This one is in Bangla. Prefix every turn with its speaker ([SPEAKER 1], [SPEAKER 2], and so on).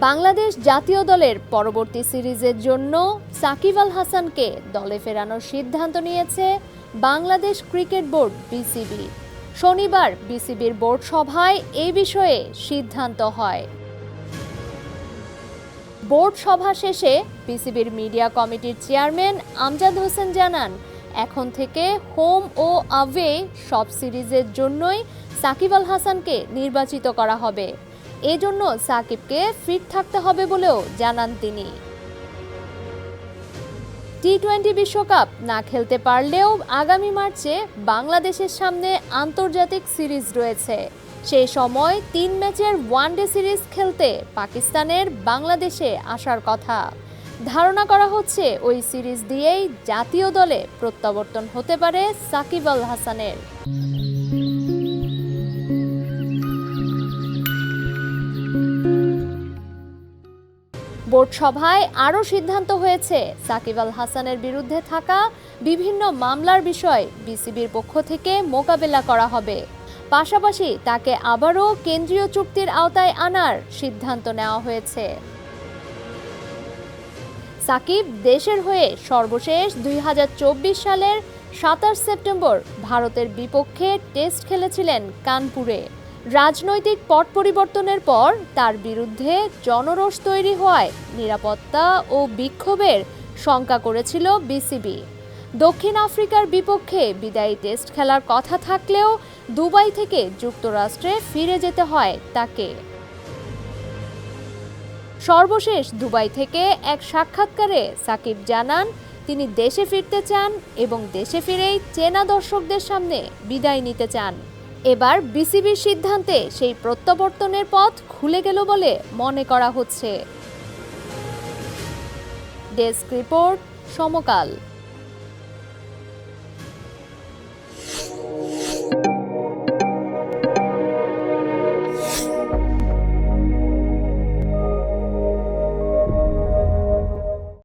[SPEAKER 1] বাংলাদেশ জাতীয় দলের পরবর্তী সিরিজের জন্য সাকিব আল হাসানকে দলে ফেরানোর সিদ্ধান্ত নিয়েছে বাংলাদেশ ক্রিকেট বোর্ড বিসিবি। শনিবার বিসিবির বোর্ড সভায় এই বিষয়ে সিদ্ধান্ত হয়। বোর্ড সভা শেষে বিসিবির মিডিয়া কমিটির চেয়ারম্যান আমজাদ হোসেন জানান, এখন থেকে হোম ও অ্যাওয়ে সব সিরিজের জন্যই সাকিব আল হাসানকে নির্বাচিত করা হবে। এজন্য সাকিবকে ফিট থাকতে হবে বলেও জানান তিনি। টি-20 বিশ্বকাপ না খেলতে পারলেও আগামী মার্চে বাংলাদেশের সামনে আন্তর্জাতিক সিরিজ রয়েছে। সেই সময় 3 ম্যাচের ওয়ানডে সিরিজ খেলতে পাকিস্তানের বাংলাদেশে আসার কথা। ধারণা করা হচ্ছে ওই সিরিজ দিয়েই জাতীয় দলে প্রত্যাবর্তন হতে পারে সাকিব আল হাসানের। বোর্ড সভায় আরও সিদ্ধান্ত হয়েছে, সাকিব আল হাসানের বিরুদ্ধে থাকা বিভিন্ন মামলার বিষয় বিসিবির পক্ষ থেকে মোকাবেলা করা হবে। পাশাপাশি তাকে আবারও কেন্দ্রীয় চুক্তির আওতায় আনার সিদ্ধান্ত নেওয়া হয়েছে। সাকিব দেশের হয়ে সর্বশেষ 2024 সালের 27 সেপ্টেম্বর ভারতের বিপক্ষে টেস্ট খেলেছিলেন কানপুরে। রাজনৈতিক পট পরিবর্তনের পর তার বিরুদ্ধে জনরোষ তৈরি হওয়ায় নিরাপত্তা ও বিক্ষোভের শঙ্কা করেছিল বিসিবি। দক্ষিণ আফ্রিকার বিপক্ষে বিদায়ী টেস্ট খেলার কথা থাকলেও দুবাই থেকে যুক্তরাষ্ট্রে ফিরে যেতে হয় তাকে। সর্বশেষ দুবাই থেকে এক সাক্ষাৎকারে সাকিব জানান, তিনি দেশে ফিরতে চান এবং দেশে ফিরেই চেনা দর্শকদের সামনে বিদায় নিতে চান। এবার বিসিবির সিদ্ধান্তে সেই প্রত্যাবর্তনের পথ খুলে গেল বলে মনে করা হচ্ছে। ডেস্ক রিপোর্ট, সমকাল।